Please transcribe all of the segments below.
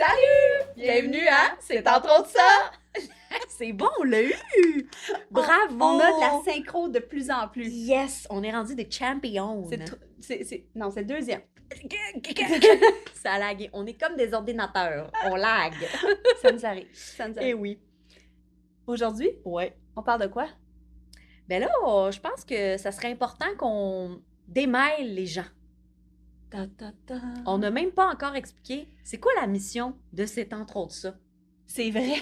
Salut! Bienvenue à C'est entre autres ça! C'est bon, on l'a eu! Bravo! On a de la synchro de plus en plus. Yes! On est rendu des champions! Non, c'est le deuxième. Ça lag. On est comme des ordinateurs. On lag. Ça nous arrive. Eh oui. Aujourd'hui, Ouais. on parle de quoi? Ben là, je pense que ça serait important qu'on démêle les gens. On n'a même pas encore expliqué c'est quoi la mission de C'est entre autres ça. C'est vrai.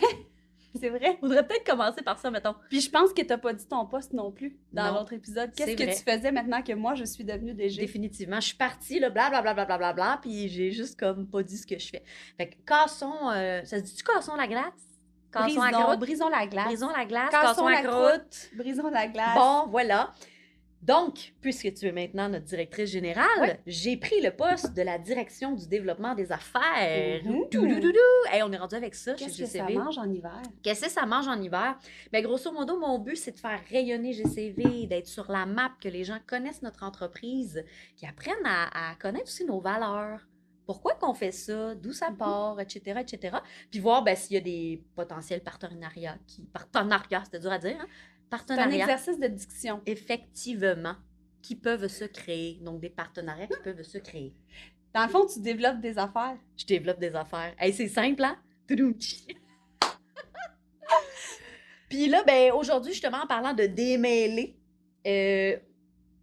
C'est vrai. Faudrait peut-être commencer par ça, mettons. Puis je pense que t'as pas dit ton poste non plus dans Non, l'autre épisode. Qu'est-ce c'est que vrai. tu faisais maintenant que moi, je suis devenue DG? Définitivement. Je suis partie, là, blablabla, puis j'ai juste comme pas dit ce que je fais. Fait que cassons, ça se dit-tu cassons la glace? Cassons la croûte? Brisons la glace. Brisons la glace, Cassons la croûte. Brisons la glace. Bon, voilà. Donc, puisque tu es maintenant notre directrice générale, Ouais. j'ai pris le poste de la direction du développement des affaires. Mhm. Doudoudou. Hey, on est rendu avec ça Qu'est-ce chez que ça GCV. mange en hiver? Qu'est-ce que ça mange en hiver? Bien, grosso modo, mon but, c'est de faire rayonner GCV, d'être sur la map, que les gens connaissent notre entreprise, qu'ils apprennent à connaître aussi nos valeurs. Pourquoi qu'on fait ça? D'où ça part? Etc., etc. Puis voir ben, s'il y a des potentiels partenariats. Partenariats, c'était dur à dire, hein? C'est un Partenariats, exercice de diction. effectivement, qui peuvent se créer. Donc, des partenariats qui peuvent se créer. Dans le fond, tu développes des affaires. Je développe des affaires. Hey, c'est simple, hein? Toudoum. Puis là, ben, aujourd'hui, justement, en parlant de démêler,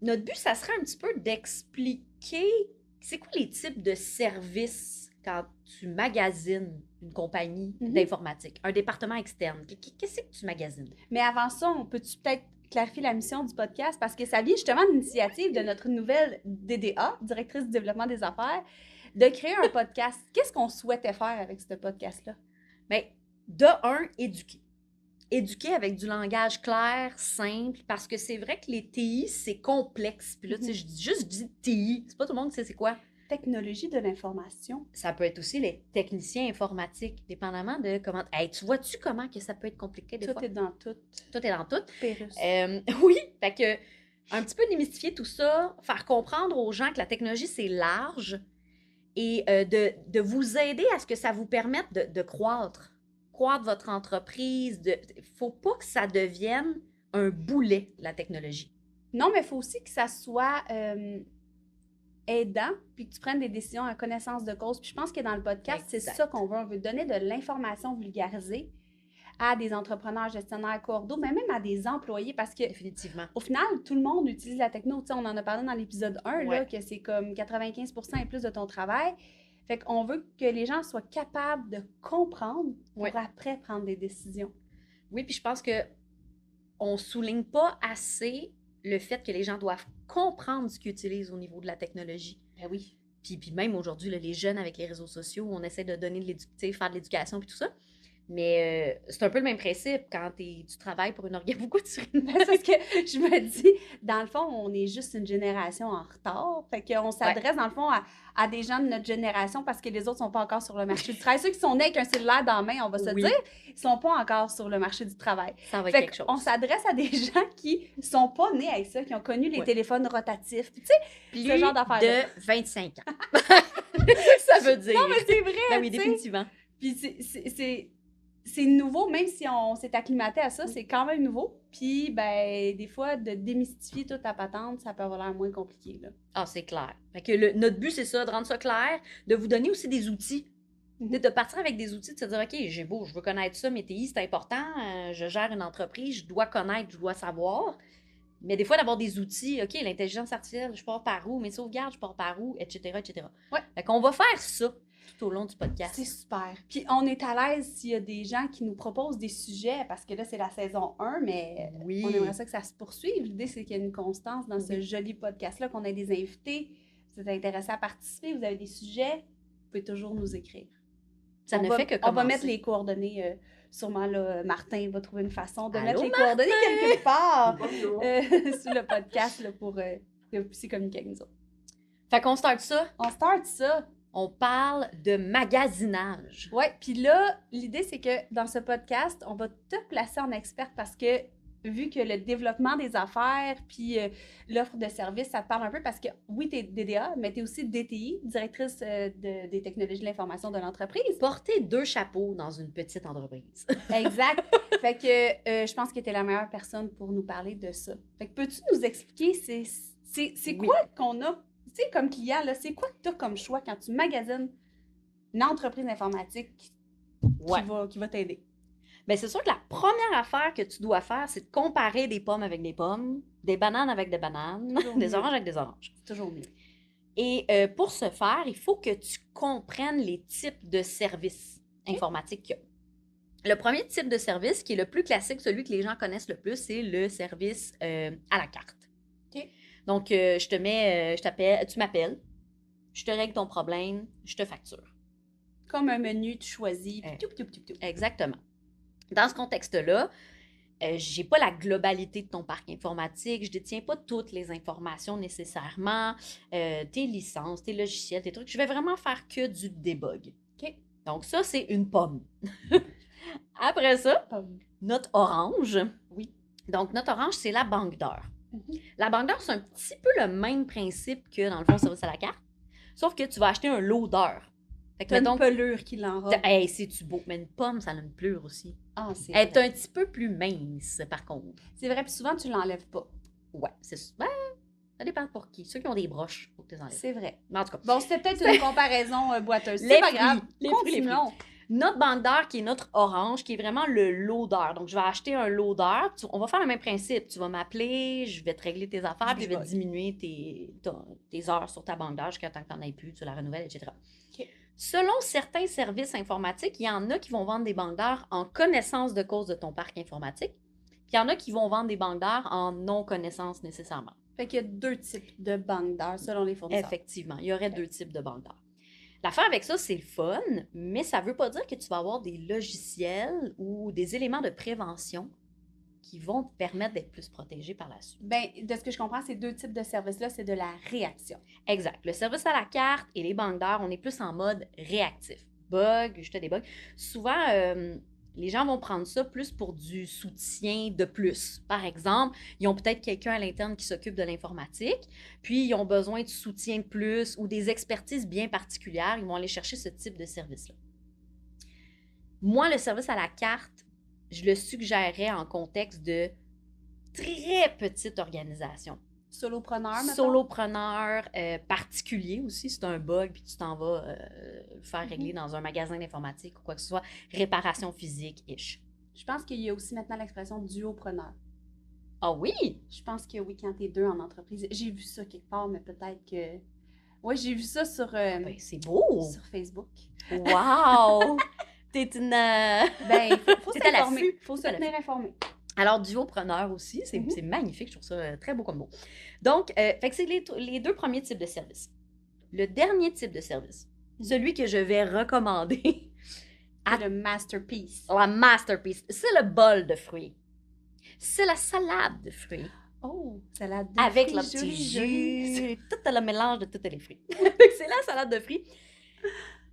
notre but, ça serait un petit peu d'expliquer c'est quoi les types de services quand tu magasines une compagnie d'informatique, un département externe. Qu'est-ce que tu magasines? Mais avant ça, on peut-tu peut-être clarifier la mission du podcast? Parce que ça vient justement d'une initiative de notre nouvelle DDA, directrice du développement des affaires, de créer un podcast. Qu'est-ce qu'on souhaitait faire avec ce podcast-là? Bien, de un, éduquer. Éduquer avec du langage clair, simple, parce que c'est vrai que les TI, c'est complexe. Puis là, tu sais, je dis TI, c'est pas tout le monde qui sait c'est quoi. Technologie de l'information. Ça peut être aussi les techniciens informatiques, dépendamment de comment... Hey, tu vois-tu comment que ça peut être compliqué des fois? Tout est dans tout. Tout est dans tout. Pérus. Oui, fait que un petit peu démystifier tout ça, faire comprendre aux gens que la technologie, c'est large et de vous aider à ce que ça vous permette de croître votre entreprise. Il ne faut pas que ça devienne un boulet, la technologie. Non, mais il faut aussi que ça soit aidant, puis que tu prennes des décisions en connaissance de cause. Puis je pense que dans le podcast, c'est ça qu'on veut. On veut donner de l'information vulgarisée à des entrepreneurs, gestionnaires, cordeaux, mais même à des employés, parce que Définitivement. au final, tout le monde utilise la techno. Tu sais, on en a parlé dans l'épisode 1, là, Ouais. que c'est comme 95% et plus de ton travail. Fait qu'on veut que les gens soient capables de comprendre pour Ouais. après prendre des décisions. Oui, puis je pense que on souligne pas assez le fait que les gens doivent comprendre ce qu'ils utilisent au niveau de la technologie. Ben oui. Puis même aujourd'hui, là, les jeunes avec les réseaux sociaux, on essaie de donner faire de l'éducation puis tout ça. Mais c'est un peu le même principe quand tu travailles pour une organisation. Pourquoi tu Ben, c'est parce que je me dis, dans le fond, on est juste une génération en retard. Fait qu'on s'adresse, dans le fond, à des gens de notre génération parce que les autres sont pas encore sur le marché du travail. Ceux qui sont nés avec un cellulaire dans la main, on va se dire, ils sont pas encore sur le marché du travail. Ça va être Fait quelque chose. qu'on s'adresse à des gens qui sont pas nés avec ça, qui ont connu les téléphones rotatifs. Tu sais, Plus ce genre d'affaires-là. de 25 ans. Ça veut dire. Non, mais c'est vrai! Ben oui, tu sais. définitivement. Puis c'est nouveau, même si on s'est acclimaté à ça, c'est quand même nouveau. Puis, ben, des fois, de démystifier toute ta patente, ça peut avoir l'air moins compliqué, là. Ah, c'est clair. Fait que notre but, c'est ça, de rendre ça clair, de vous donner aussi des outils. De partir avec des outils, de se dire, OK, j'ai beau, je veux connaître ça, mes TI, c'est important, je gère une entreprise, je dois connaître, je dois savoir. Mais des fois, d'avoir des outils, OK, l'intelligence artificielle, je pars par où, mes sauvegardes, je pars par où, etc., etc. Ouais. Fait qu'on va faire ça tout au long du podcast. C'est super. Puis on est à l'aise s'il y a des gens qui nous proposent des sujets, parce que là, c'est la saison 1, mais Oui. on aimerait ça que ça se poursuive. L'idée, c'est qu'il y ait une constance dans ce joli podcast-là, qu'on ait des invités. Vous êtes intéressés à participer, vous avez des sujets, vous pouvez toujours nous écrire. Ça ne fait que commencer. On va mettre les coordonnées, sûrement, là, Martin va trouver une façon de Allô, mettre les Martin? coordonnées quelque part sur le podcast là, pour que vous puissiez communiquer avec nous autres. Fait qu'on start ça. On start ça. On parle de magasinage. Ouais, puis là, l'idée, c'est que dans ce podcast, on va te placer en experte parce que vu que le développement des affaires puis l'offre de services, ça te parle un peu parce que oui, tu es DDA, mais tu es aussi DTI, directrice des technologies de l'information de l'entreprise. Porter 2 chapeaux dans une petite entreprise. Exact. Fait que je pense que tu es la meilleure personne pour nous parler de ça. Fait que peux-tu nous expliquer c'est quoi qu'on a, tu sais, comme client, là, c'est quoi que tu as comme choix quand tu magasines une entreprise informatique qui va t'aider? Bien, c'est sûr que la première affaire que tu dois faire, c'est de comparer des pommes avec des pommes, des bananes avec des bananes, des oranges avec des oranges. C'est toujours mieux. Et pour ce faire, il faut que tu comprennes les types de services informatiques qu'il y a. Le premier type de service, qui est le plus classique, celui que les gens connaissent le plus, c'est le service à la carte. OK. Donc, tu m'appelles, je te règle ton problème, je te facture. Comme un menu, tu choisis. Exactement. Dans ce contexte-là, j'ai pas la globalité de ton parc informatique, je détiens pas toutes les informations nécessairement, tes licences, tes logiciels, tes trucs. Je vais vraiment faire que du debug. OK. Donc ça, c'est une pomme. Après ça, notre orange. Oui. Donc notre orange, c'est la banque d'heures. Mm-hmm. La banque d'heures, c'est un petit peu le même principe que dans le fond, service à la carte, sauf que tu vas acheter un lot d'heures. Fait que une pelure qui l'enrobe. Hey, c'est-tu beau? Mais une pomme, ça a une pelure aussi. Ah, c'est Elle est vrai. un petit peu plus mince, par contre. C'est vrai, puis souvent, tu l'enlèves pas. Ouais, c'est ça. Ben, ça dépend pour qui. Ceux qui ont des broches, il faut que tu les enlèves. C'est vrai. Mais en tout cas. Bon, c'était peut-être une comparaison boiteuse. C'est pas grave. Continuons. Notre banque d'heures qui est notre orange, qui est vraiment le lot d'heures. Donc, je vais acheter un lot d'heures. On va faire le même principe. Tu vas m'appeler, je vais te régler tes affaires, puis je vais diminuer tes heures sur ta banque d'heures jusqu'à temps que tu n'en aies plus, tu la renouvelles, etc. OK. Selon certains services informatiques, il y en a qui vont vendre des banques d'heures en connaissance de cause de ton parc informatique. Puis il y en a qui vont vendre des banques d'heures en non-connaissance nécessairement. Fait qu'il y a 2 types de banques d'heures selon les fournisseurs. Effectivement, il y aurait 2 types de banques d'heures. L'affaire avec ça, c'est le fun, mais ça ne veut pas dire que tu vas avoir des logiciels ou des éléments de prévention qui vont te permettre d'être plus protégé par la suite. Bien, de ce que je comprends, ces 2 types de services-là, c'est de la réaction. Exact. Le service à la carte et les banques d'heures, on est plus en mode réactif. Bug, je te débug. Souvent, les gens vont prendre ça plus pour du soutien de plus. Par exemple, ils ont peut-être quelqu'un à l'interne qui s'occupe de l'informatique, puis ils ont besoin de soutien de plus ou des expertises bien particulières. Ils vont aller chercher ce type de service-là. Moi, le service à la carte, je le suggérerais en contexte de très petite organisation. Solopreneur, mettons? Solopreneur, particulier aussi, c'est un bug, puis tu t'en vas faire régler dans un magasin d'informatique ou quoi que ce soit, réparation physique-ish. Je pense qu'il y a aussi maintenant l'expression duopreneur. Ah oui? Je pense que oui, quand t'es 2 en entreprise. J'ai vu ça quelque part, mais peut-être que... Oui, j'ai vu ça sur... Ben, c'est beau! Sur Facebook. Wow! T'es une... Ben, faut T'es à s'informer. l'affût. Faut se tenir informé. Alors, duopreneur aussi, c'est magnifique, je trouve ça très beau comme mot. Donc, fait que c'est les 2 premiers types de services. Le dernier type de service, celui que je vais recommander... C'est le masterpiece. La masterpiece, c'est le bol de fruits. C'est la salade de fruits. Oh, salade de avec fruits. Avec le petit joli. jus, tout le mélange de tous les fruits. C'est la salade de fruits.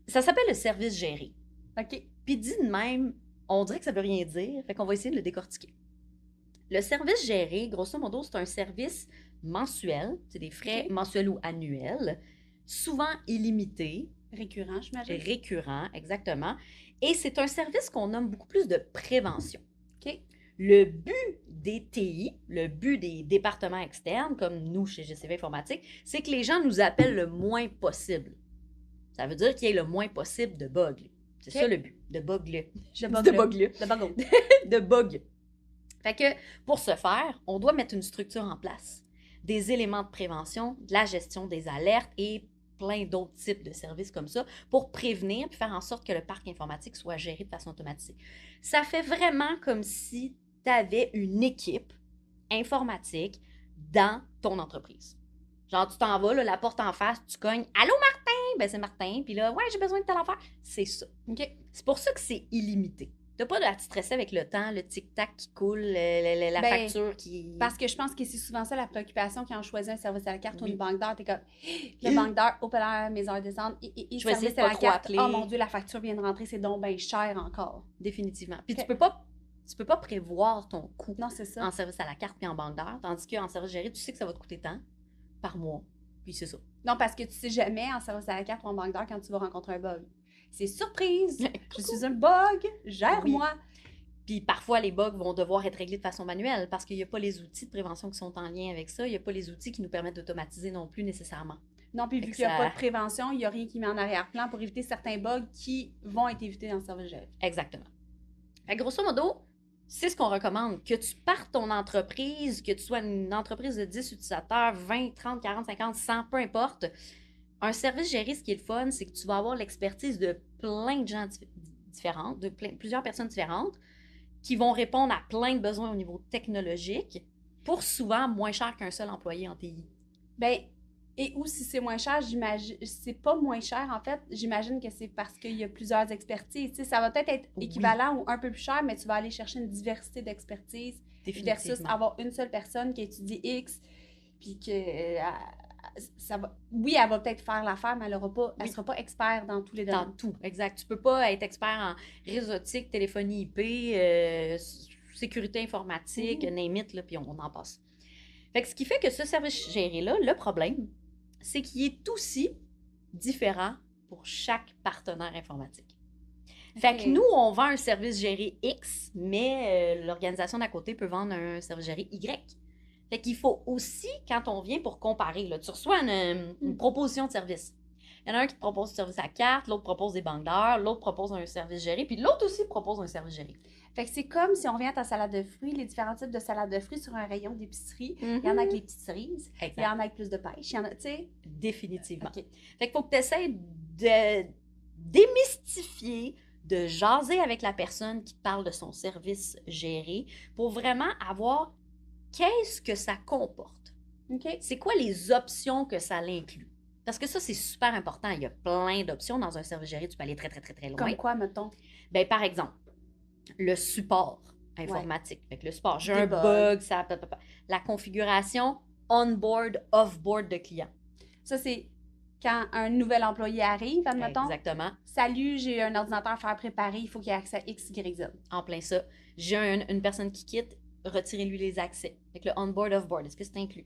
Ça s'appelle le service géré. OK. Puis dit de même, on dirait que ça veut rien dire, fait qu'on va essayer de le décortiquer. Le service géré, grosso modo, c'est un service mensuel, c'est des frais mensuels ou annuels, souvent illimités. Récurrent, j'imagine. Récurrent, exactement. Et c'est un service qu'on nomme beaucoup plus de prévention. OK. Le but des TI, le but des départements externes, comme nous chez GCV Informatique, c'est que les gens nous appellent le moins possible. Ça veut dire qu'il y ait le moins possible de bugs. C'est ça le but, de bug-le. De bug. Fait que pour ce faire, on doit mettre une structure en place, des éléments de prévention, de la gestion des alertes et plein d'autres types de services comme ça pour prévenir et faire en sorte que le parc informatique soit géré de façon automatisée. Ça fait vraiment comme si tu avais une équipe informatique dans ton entreprise. Genre, tu t'en vas, là, la porte en face, tu cognes « Allô, Martin? » Ben, c'est Martin. Puis là, « Ouais, j'ai besoin de telle affaire. » C'est ça. OK. C'est pour ça que c'est illimité. T'as pas à te stresser avec le temps, le tic-tac qui coule, la facture qui... Parce que je pense que c'est souvent ça la préoccupation quand on choisit un service à la carte ou une banque d'heures. T'es comme, le banque d'heures, hop là, mes heures descendent. Et je vais essayer de à pas la trop carte, appeler. oh mon Dieu, la facture vient de rentrer, c'est donc bien cher encore. Définitivement. Puis tu peux pas Tu peux pas prévoir ton coût Non, c'est ça. en service à la carte puis en banque d'heures, tandis qu'en service géré, tu sais que ça va te coûter tant par mois. Puis c'est ça. Non, parce que tu sais jamais en service à la carte ou en banque d'heures quand tu vas rencontrer un bug. C'est surprise! Je suis un bug! Gère-moi! Puis parfois, les bugs vont devoir être réglés de façon manuelle parce qu'il n'y a pas les outils de prévention qui sont en lien avec ça. Il n'y a pas les outils qui nous permettent d'automatiser non plus nécessairement. Non, puis Fait vu que qu'il n'y a ça- pas de prévention, il n'y a rien qui met en arrière-plan pour éviter certains bugs qui vont être évités dans le service géré. Exactement. Fait que grosso modo, c'est ce qu'on recommande. Que tu partes ton entreprise, que tu sois une entreprise de 10 utilisateurs, 20, 30, 40, 50, 100, peu importe. Un service géré, ce qui est le fun, c'est que tu vas avoir l'expertise de plein de gens différents, plusieurs personnes différentes, qui vont répondre à plein de besoins au niveau technologique pour souvent moins cher qu'un seul employé en TI. Ben, et ou si c'est moins cher, j'imagine, c'est pas moins cher en fait, j'imagine que c'est parce qu'il y a plusieurs expertises. Tu sais, ça va peut-être être équivalent ou un peu plus cher, mais tu vas aller chercher une diversité d'expertise versus avoir une seule personne qui étudie X, puis que ça va, oui, elle va peut-être faire l'affaire, mais elle sera pas expert dans tous les domaines. Dans tout, exact. Tu peux pas être expert en réseautique, téléphonie IP, sécurité informatique, name it, là, puis on en passe. Fait que ce qui fait que ce service géré-là, le problème, c'est qu'il est aussi différent pour chaque partenaire informatique. Fait que nous, on vend un service géré X, mais l'organisation d'à côté peut vendre un service géré Y. Fait qu'il faut aussi, quand on vient pour comparer, là, tu reçois une proposition de service. Il y en a un qui te propose un service à carte, l'autre propose des banques d'heures, l'autre propose un service géré, puis l'autre aussi propose un service géré. Fait que c'est comme si on revient à ta salade de fruits, les différents types de salade de fruits sur un rayon d'épicerie. Il y en a avec les petites cerises, il y en a avec plus de pêche, il y en a, tu sais. Définitivement. Okay. Fait qu'il faut que tu essaies de démystifier, de jaser avec la personne qui te parle de son service géré pour vraiment avoir qu'est-ce que ça comporte. Okay. C'est quoi les options que ça l'inclut? Parce que ça, c'est super important. Il y a plein d'options dans un service géré. Tu peux aller très, très, très, très loin. Comme quoi, mettons? Bien, par exemple, le support informatique. Fait que le support, j'ai un bug, ça... La configuration on-board, off-board de client. Ça, c'est quand un nouvel employé arrive, admettons. Exactement. Salut, j'ai un ordinateur à faire préparer, il faut qu'il ait accès à X, Y, Z. En plein ça. J'ai une personne qui quitte, retirez-lui les accès. Fait que le on-board, off-board, est-ce que c'est inclus?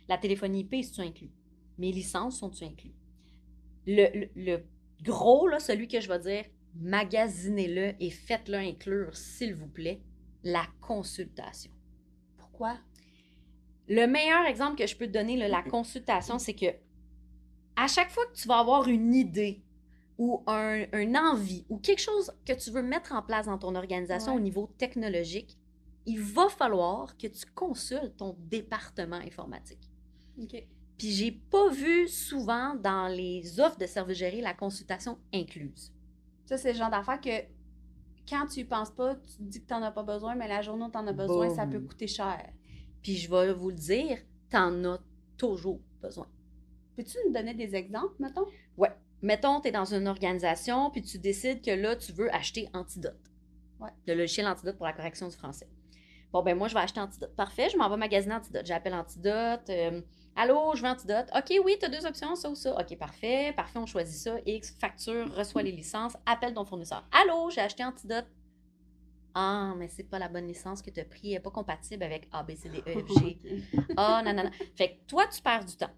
La téléphonie IP, est-ce inclus? Mes licences sont-tu inclus? Le gros, là, celui que je vais dire, magasinez-le et faites-le inclure, s'il vous plaît, la consultation. Pourquoi? Le meilleur exemple que je peux te donner, là, la consultation, c'est que à chaque fois que tu vas avoir une idée ou un envie ou quelque chose que tu veux mettre en place dans ton organisation au niveau technologique, il va falloir que tu consultes ton département informatique. OK. Puis j'ai pas vu souvent dans les offres de services gérés la consultation incluse. Ça, c'est le genre d'affaire que quand tu y penses pas, tu te dis que tu n'en as pas besoin, mais la journée où tu en as besoin, ça peut coûter cher. Puis je vais vous le dire, tu en as toujours besoin. Peux-tu nous donner des exemples, mettons? Ouais. Mettons, tu es dans une organisation, puis tu décides que là, tu veux acheter Antidote. Ouais. Le logiciel Antidote pour la correction du français. Bon, ben moi, je vais acheter Antidote. Parfait, je m'en vais magasiner Antidote. J'appelle Antidote. Allô, je veux Antidote. OK, oui, tu as deux options, ça ou ça. OK, parfait. Parfait, on choisit ça. X, facture, reçoit les licences, appelle ton fournisseur. Allô, j'ai acheté Antidote. Ah, mais c'est pas la bonne licence que tu as prise. Elle n'est pas compatible avec A, B, C, D, E, F, G. Ah, non, non, non. Fait que toi, tu perds du temps.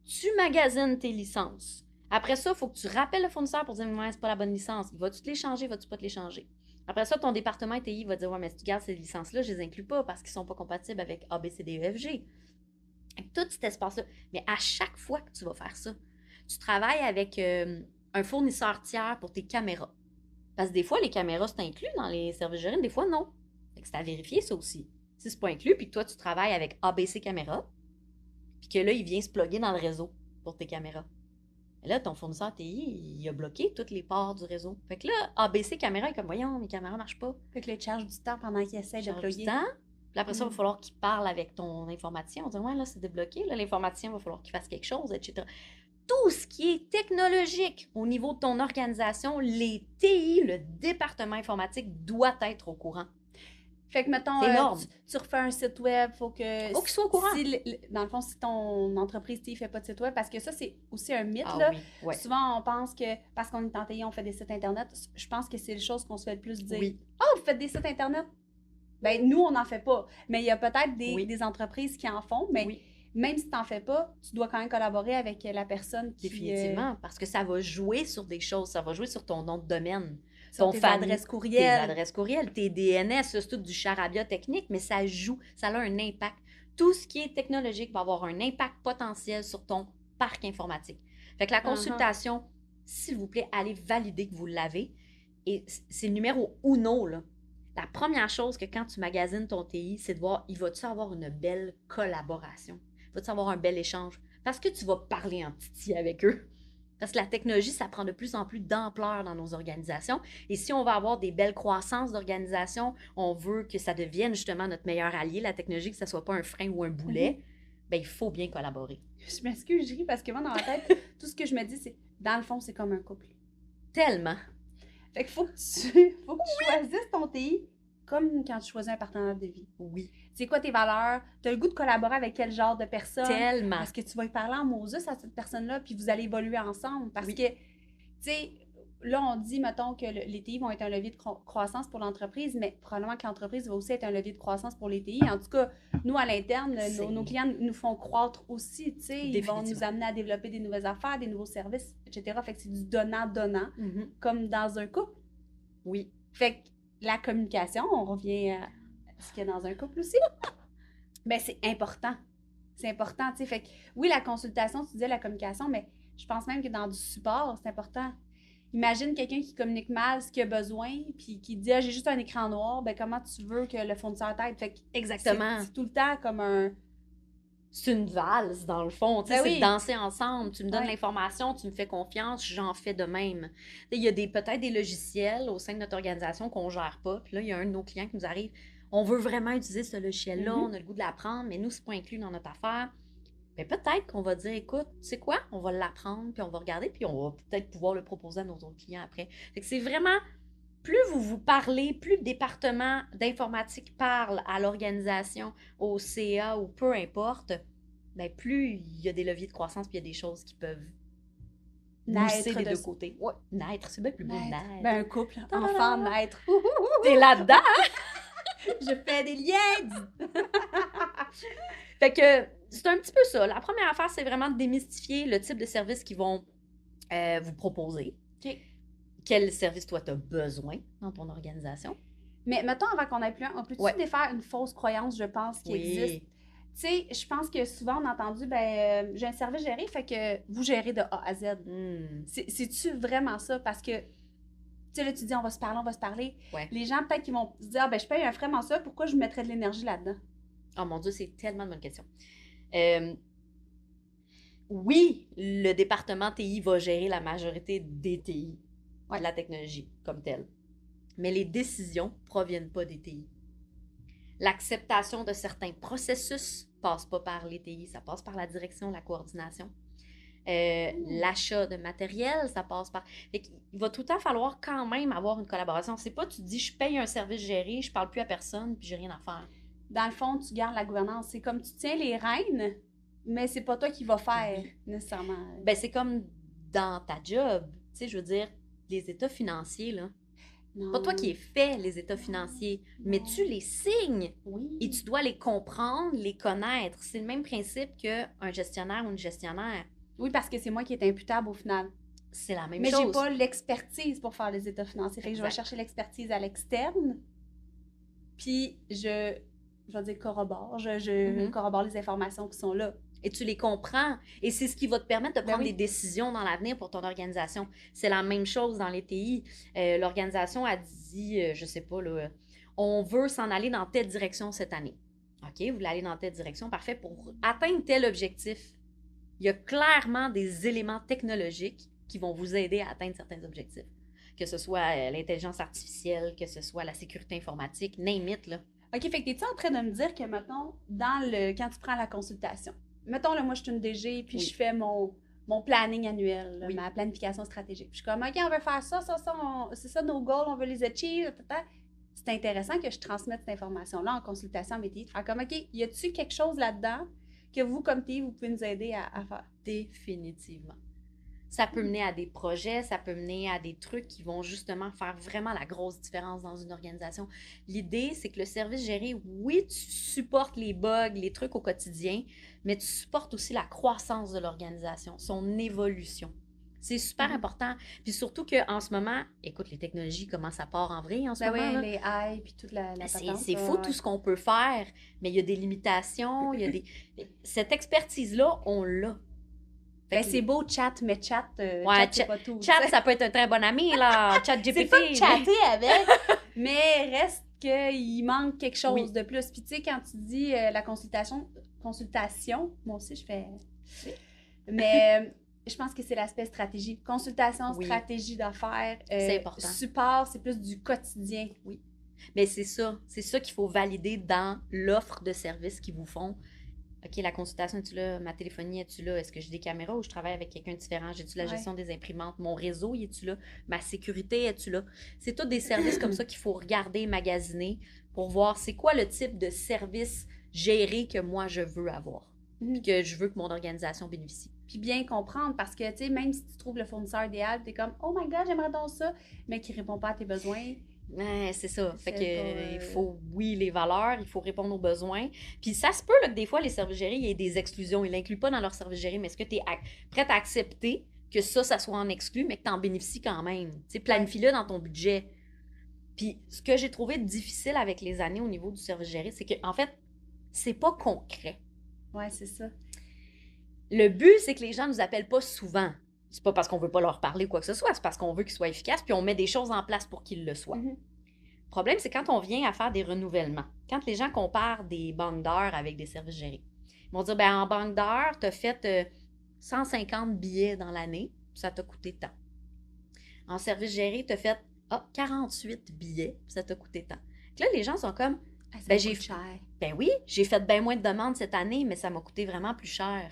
Tu magasines tes licences. Après ça, il faut que tu rappelles le fournisseur pour dire, ouais, c'est pas la bonne licence. Vas-tu te les changer, vas-tu pas te les changer? Après ça, ton département TI va dire, ouais, mais si tu gardes ces licences-là, je les inclus pas parce qu'ils sont pas compatibles avec A, B, C, D, E, F, G. Avec tout cet espace-là. Mais à chaque fois que tu vas faire ça, tu travailles avec un fournisseur tiers pour tes caméras. Parce que des fois, les caméras, c'est inclus dans les services gérés, des fois, non. Fait que c'est à vérifier, ça aussi. Si c'est pas inclus, puis que toi, tu travailles avec ABC Caméra, puis que là, il vient se plugger dans le réseau pour tes caméras. Et là, ton fournisseur TI, il a bloqué toutes les ports du réseau. Fait que là, ABC Caméra est comme, voyons, mes caméras marchent pas. Fait que le charge du temps pendant qu'il essaie de plugger. Du temps. Puis après ça, il va falloir qu'il parle avec ton informaticien. On dit, ouais, là, c'est débloqué. Là, l'informaticien, il va falloir qu'il fasse quelque chose, etc. Tout ce qui est technologique au niveau de ton organisation, les TI, le département informatique doit être au courant. Fait que, mettons, tu refais un site web, faut qu'il soit au courant. Dans le fond, si ton entreprise ne fait pas de site web, parce que ça, c'est aussi un mythe, là. Oui, ouais. Souvent, on pense que, parce qu'on est en TI, on fait des sites Internet, je pense que c'est les choses qu'on se fait le plus dire. Oui. « Oh, vous faites des sites Internet? Ben, nous, on n'en fait pas. Mais il y a peut-être Oui. des entreprises qui en font, mais Oui. même si tu n'en fais pas, tu dois quand même collaborer avec la personne qui... Définitivement, parce que ça va jouer sur des choses, ça va jouer sur ton nom de domaine, sur ton tes famille, adresses tes courriels. adresses courriels, tes DNS, ça, c'est tout du charabia technique, mais ça joue, ça a un impact. Tout ce qui est technologique va avoir un impact potentiel sur ton parc informatique. Fait que la consultation, s'il vous plaît, allez valider que vous l'avez. Et c'est le numéro uno, là. La première chose que quand tu magasines ton TI, c'est de voir, il va-tu avoir une belle collaboration? Va-tu avoir un bel échange? Parce que tu vas parler en titi avec eux. Parce que la technologie, ça prend de plus en plus d'ampleur dans nos organisations. Et si on va avoir des belles croissances d'organisation, on veut que ça devienne justement notre meilleur allié, la technologie, que ça ne soit pas un frein ou un boulet, ben, il faut bien collaborer. Je m'excuse, je ris parce que moi, dans ma tête, tout ce que je me dis, c'est, dans le fond, c'est comme un couple. Tellement. Fait qu'il faut que tu choisisses ton TI comme quand tu choisis un partenaire de vie. Oui. C'est quoi tes valeurs? Tu as le goût de collaborer avec quel genre de personne? Tellement. Parce que tu vas y parler en Moses à cette personne-là, puis vous allez évoluer ensemble. Parce que, tu sais, là, on dit, mettons, que les TI vont être un levier de croissance pour l'entreprise, mais probablement que l'entreprise va aussi être un levier de croissance pour les TI. En tout cas, nous, à l'interne, nos clients nous font croître aussi, tu sais. Ils vont nous amener à développer des nouvelles affaires, des nouveaux services, etc. Fait que c'est du donnant-donnant, comme dans un couple. Oui. Fait que la communication, on revient à ce qu'il y a dans un couple aussi. Ben, c'est important. C'est important, tu sais. Fait que, oui, la consultation, tu disais la communication, mais je pense même que dans du support, c'est important. Imagine quelqu'un qui communique mal ce qu'il a besoin, puis qui dit, ah, j'ai juste un écran noir, ben comment tu veux que le fournisseur t'aide? Fait que exactement. C'est tout le temps comme un... C'est une valse, dans le fond. Ben c'est de danser ensemble. Tu me donnes l'information, tu me fais confiance, j'en fais de même. Il y a peut-être des logiciels au sein de notre organisation qu'on ne gère pas. Puis là, il y a un de nos clients qui nous arrive. On veut vraiment utiliser ce logiciel-là, on a le goût de l'apprendre, mais nous, ce n'est pas inclus dans notre affaire. Mais peut-être qu'on va dire, écoute, tu sais quoi, on va l'apprendre, puis on va regarder, puis on va peut-être pouvoir le proposer à nos autres clients après. Fait que c'est vraiment, plus vous parlez, plus le département d'informatique parle à l'organisation, au CA ou peu importe, bien, plus il y a des leviers de croissance, puis il y a des choses qui peuvent naître des deux côtés. Ouais, naître, c'est bien plus beau, naître. Ben, un couple, enfant, naître. T'es là-dedans! Je fais des liens! Fait que c'est un petit peu ça. La première affaire, c'est vraiment de démystifier le type de service qu'ils vont vous proposer. Quel service, toi, tu as besoin dans ton organisation? Mais mettons, avant qu'on aille plus loin, on peut-tu défaire une fausse croyance, je pense, qui existe? Tu sais, je pense que souvent, on a entendu, ben, j'ai un service géré, fait que vous gérez de A à Z. C'est-tu vraiment ça? Parce que, tu sais, là, tu dis, on va se parler. Les gens, peut-être, qui vont se dire, ah, ben, je paye un frais mensuel, pourquoi je mettrais de l'énergie là-dedans? Oh mon Dieu, c'est tellement de bonnes questions. Oui, le département TI va gérer la majorité des TI, de la technologie comme telle. Mais les décisions ne proviennent pas des TI. L'acceptation de certains processus ne passe pas par les TI, ça passe par la direction, la coordination. L'achat de matériel, ça passe par... Il va tout le temps falloir quand même avoir une collaboration. C'est pas tu dis je paye un service géré, je parle plus à personne puis j'ai rien à faire. Dans le fond, tu gardes la gouvernance. C'est comme tu tiens les rênes, mais c'est pas toi qui vas faire nécessairement. Ben, c'est comme dans ta job. Tu sais, je veux dire, les états financiers, là. Non. Pas toi qui fais les états financiers, mais tu les signes. Oui. Et tu dois les comprendre, les connaître. C'est le même principe qu'un gestionnaire ou une gestionnaire. Oui, parce que c'est moi qui est imputable au final. C'est la même chose. Mais j'ai pas l'expertise pour faire les états financiers. Fait que je vais chercher l'expertise à l'externe. Puis je vais dire corrobore. Je corrobore les informations qui sont là. Et tu les comprends. Et c'est ce qui va te permettre de prendre des décisions dans l'avenir pour ton organisation. C'est la même chose dans les TI. L'organisation a dit, je sais pas, là, on veut s'en aller dans telle direction cette année. OK, vous voulez aller dans telle direction, parfait. Pour atteindre tel objectif, il y a clairement des éléments technologiques qui vont vous aider à atteindre certains objectifs. Que ce soit l'intelligence artificielle, que ce soit la sécurité informatique, name it, là. OK, fait que t'es-tu en train de me dire que, mettons, quand tu prends la consultation, mettons, là, moi, je suis une DG, puis je fais mon planning annuel, là, ma planification stratégique. Puis je suis comme, OK, on veut faire ça, c'est ça nos goals, on veut les achieve, C'est intéressant que je transmette cette information-là en consultation avec TI, de faire comme, OK, y a-tu quelque chose là-dedans que vous, comme TI, vous pouvez nous aider à faire? Définitivement. Ça peut mener à des projets, ça peut mener à des trucs qui vont justement faire vraiment la grosse différence dans une organisation. L'idée, c'est que le service géré, oui, tu supportes les bugs, les trucs au quotidien, mais tu supportes aussi la croissance de l'organisation, son évolution. C'est super important. Puis surtout qu'en ce moment, écoute, les technologies, comment ça part en vrille en ce moment? Là? Les AI, puis toute la patente. C'est fou tout ce qu'on peut faire, mais il y a des limitations, il y a des... Cette expertise-là, on l'a. C'est beau, chat, mais chat, c'est pas tout. Chat, ça peut être un très bon ami, là. Chat GPT. C'est pas de chatter avec, mais reste qu'il manque quelque chose de plus. Puis tu sais, quand tu dis la consultation, moi aussi, je fais... Mais je pense que c'est l'aspect stratégie. Consultation, stratégie d'affaires. C'est important. Support, c'est plus du quotidien. Oui. Mais c'est ça. C'est ça qu'il faut valider dans l'offre de services qu'ils vous font. OK, la consultation, es-tu là? Ma téléphonie, es-tu là? Est-ce que j'ai des caméras ou je travaille avec quelqu'un de différent? J'ai-tu la gestion des imprimantes? Mon réseau, es-tu là? Ma sécurité, es-tu là? C'est tous des services comme ça qu'il faut regarder, magasiner pour voir c'est quoi le type de service géré que moi, je veux avoir. Puis que je veux que mon organisation bénéficie. Puis bien comprendre, parce que, tu sais, même si tu trouves le fournisseur idéal, t'es comme « Oh my God, j'aimerais donc ça », mais qui répond pas à tes besoins. C'est ça. Fait que il faut, les valeurs, il faut répondre aux besoins. Puis ça se peut là, que des fois, les services gérés, il y ait des exclusions. Ils l'incluent pas dans leur service géré, mais est-ce que tu es prête à accepter que ça soit en exclu, mais que tu en bénéficies quand même? Tu sais, planifie-le dans ton budget. Puis ce que j'ai trouvé difficile avec les années au niveau du service géré, c'est qu'en fait, c'est pas concret. Ouais, c'est ça. Le but, c'est que les gens nous appellent pas souvent. C'est pas parce qu'on veut pas leur parler ou quoi que ce soit, c'est parce qu'on veut qu'ils soient efficaces, puis on met des choses en place pour qu'ils le soient. Le problème, c'est quand on vient à faire des renouvellements. Quand les gens comparent des banques d'heures avec des services gérés. Ils vont dire, en banque d'heures, tu as fait 150 billets dans l'année, ça t'a coûté tant. En service géré, tu as fait 48 billets, ça t'a coûté tant. Donc là, les gens sont comme, j'ai cher. Oui, j'ai fait bien moins de demandes cette année, mais ça m'a coûté vraiment plus cher.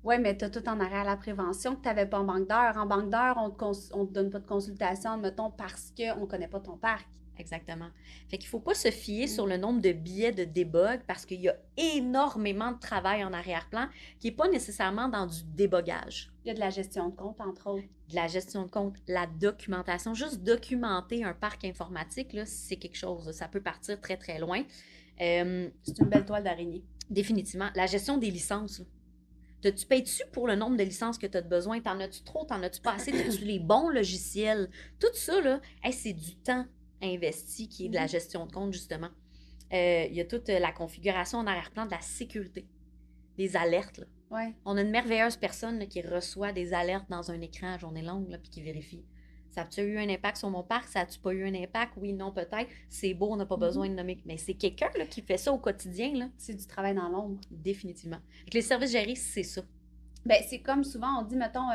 Oui, mais tu as tout en arrêt à la prévention que tu n'avais pas en banque d'heures. En banque d'heures, on ne te donne pas de consultation, mettons, parce qu'on ne connaît pas ton parc. Exactement. Fait qu'il ne faut pas se fier sur le nombre de billets de débug parce qu'il y a énormément de travail en arrière-plan qui n'est pas nécessairement dans du débogage. Il y a de la gestion de compte, entre autres. De la gestion de compte, la documentation. Juste documenter un parc informatique, là, c'est quelque chose. Ça peut partir très, très loin. C'est une belle toile d'araignée. Définitivement. La gestion des licences, là. Tu payes-tu pour le nombre de licences que tu as besoin? T'en as-tu trop? T'en as-tu pas assez? T'as-tu les bons logiciels? Tout ça, là, c'est du temps investi qui est de la gestion de compte, justement. Il y a toute la configuration en arrière-plan de la sécurité, des alertes. Là. Ouais. On a une merveilleuse personne là, qui reçoit des alertes dans un écran à journée longue, là, puis qui vérifie. Ça a-tu eu un impact sur mon parc? Ça a-tu pas eu un impact? Oui, non, peut-être. C'est beau, on n'a pas besoin de nommer. Mais c'est quelqu'un là, qui fait ça au quotidien. Là. C'est du travail dans l'ombre. Définitivement. Avec les services gérés, c'est ça. C'est comme souvent, on dit, mettons,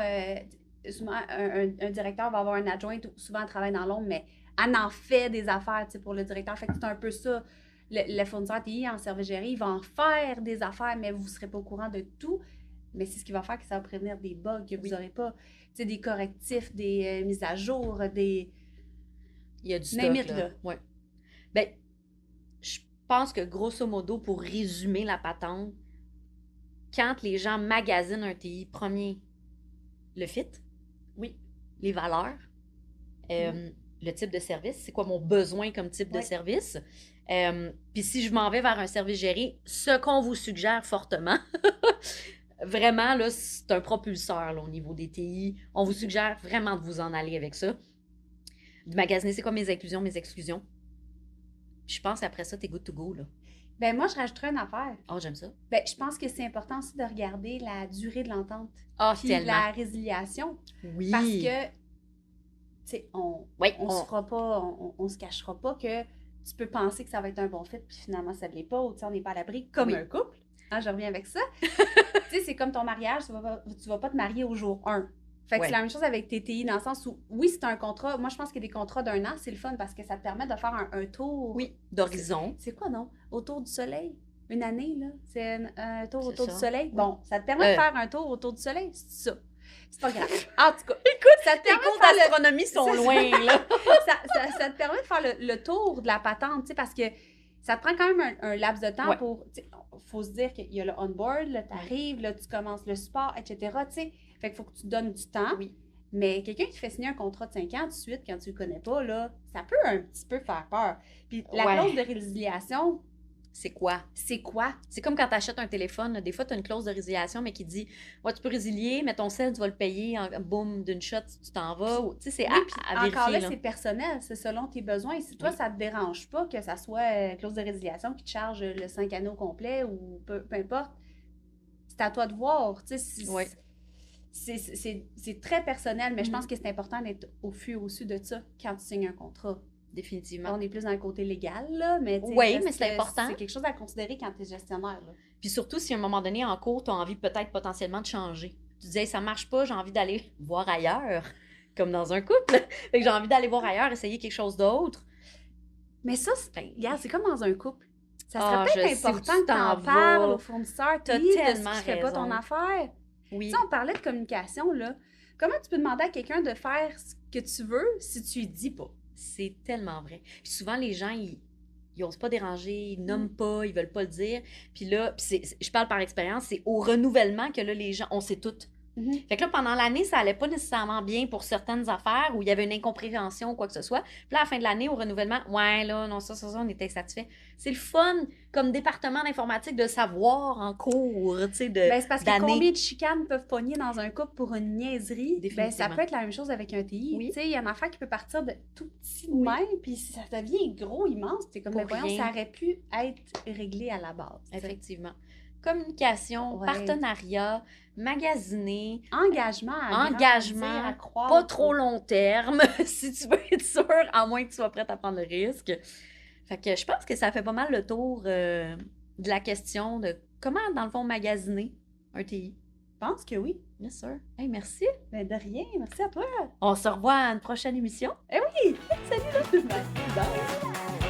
souvent, un directeur va avoir un adjoint, souvent elle travaille dans l'ombre, mais elle en fait des affaires pour le directeur. Fait que c'est un peu ça. Le fournisseur TI en service géré, il va en faire des affaires, mais vous ne serez pas au courant de tout. Mais c'est ce qui va faire que ça va prévenir des bugs que vous n'aurez pas. Tu sais, des correctifs, des mises à jour, des... Il y a du stock, là. Ouais. Je pense que, grosso modo, pour résumer la patente, quand les gens magasinent un TI, premier, le fit, les valeurs, le type de service, c'est quoi mon besoin comme type de service. Puis si je m'en vais vers un service géré, ce qu'on vous suggère fortement... Vraiment, là, c'est un propulseur là, au niveau des TI. On vous suggère vraiment de vous en aller avec ça. De magasiner, c'est quoi mes inclusions, mes exclusions. Puis je pense qu'après ça, t'es good to go, là. Moi, je rajouterais une affaire. Oh, j'aime ça. Je pense que c'est important aussi de regarder la durée de l'entente. Puis tellement. la résiliation. Oui. Parce que, tu sais, on se fera pas, on se cachera pas que tu peux penser que ça va être un bon fit, puis finalement, ça ne l'est pas, ou on n'est pas à l'abri, comme un couple. Je reviens avec ça. Tu sais, c'est comme ton mariage, tu vas pas te marier au jour 1. Fait que c'est la même chose avec tes TI dans le sens où, oui, c'est un contrat. Moi, je pense que des contrats d'1 an, c'est le fun parce que ça te permet de faire un tour. Oui, d'horizon. C'est quoi, non? Autour du soleil. Une année, là. C'est un tour autour du soleil. Bon, ça te permet de faire un tour autour du soleil. C'est ça. C'est pas grave. En tout cas, écoute, ça te permet de faire l'astronomie sont loin, là. ça te permet de faire le tour de la patente, tu sais, parce que ça te prend quand même un laps de temps pour... Il faut se dire qu'il y a le on-board, là, tu arrives, là, tu commences le support, etc. Tu sais. Fait qu'il faut que tu donnes du temps. Oui. Mais quelqu'un qui fait signer un contrat de 5 ans tout de suite, quand tu le connais pas, là, ça peut un petit peu faire peur. Puis la Ouais. clause de résiliation, C'est quoi? c'est quoi? C'est comme quand tu achètes un téléphone, là, des fois, tu as une clause de résiliation, mais qui dit ouais, tu peux résilier, mais ton sel, tu vas le payer en boum, d'une shot, tu t'en vas. Tu sais, c'est Oui, puis à vérifier. encore là, là. c'est personnel, c'est selon tes besoins. Si toi, Oui. ça te dérange pas que ça soit clause de résiliation qui te charge le 5 anneaux complet ou peu importe, c'est à toi de voir. Tu sais, Ouais. c'est très personnel, mais je Mhm. pense que c'est important d'être au-dessus de ça quand tu signes un contrat. Définitivement. Là, on est plus dans le côté légal, là, mais tu sais, Oui, reste mais c'est que important. C'est quelque chose à considérer quand tu es gestionnaire. Là. Puis surtout, si à un moment donné, en cours, tu as envie peut-être potentiellement de changer. Tu disais, hey, ça marche pas, j'ai envie d'aller voir ailleurs, comme dans un couple. Fait que j'ai envie d'aller voir ailleurs, essayer quelque chose d'autre. Mais ça, regarde, c'est comme dans un couple. Ça serait Ah, peut-être je sais où important tu que tu en t'en parles vas. au fournisseur, T'as de ce tellement qui ferait pas ton raison. affaire. Oui. Tu sais, on parlait de communication, là. Comment tu peux demander à quelqu'un de faire ce que tu veux si tu lui dis pas? C'est tellement vrai. Puis souvent, les gens, ils osent pas déranger, ils nomment pas, ils veulent pas le dire. Puis là, je parle par expérience, c'est au renouvellement que là, les gens, on sait tout. Fait que là, pendant l'année, ça allait pas nécessairement bien pour certaines affaires où il y avait une incompréhension ou quoi que ce soit. Puis là, à la fin de l'année, au renouvellement, ouais, là, non, ça, on était satisfait. C'est le fun, comme département d'informatique, de savoir en cours, tu sais, Ben, c'est parce que d'année. combien de chicanes peuvent pogner dans un couple pour une niaiserie? Ben, ça Définitivement. peut être la même chose avec un TI. Oui. Tu sais, il y a un affaire qui peut partir de tout petit de Oui. même, puis ça devient gros, immense. C'est comme, Pour ben, voyons, rien. ça aurait pu être réglé à la base. tu sais. Effectivement. Communication, Ouais. partenariat, magasiner, Engagement à engagement, grandir, à croire. pas trop long terme, si tu veux être sûr, à moins que tu sois prête à prendre le risque. Fait que je pense que ça fait pas mal le tour de la question de comment, dans le fond, magasiner un TI. Je pense que oui. Bien sûr. Hey, merci. Ben, de rien. Merci à toi. On se revoit à une prochaine émission. Salut là. Bye.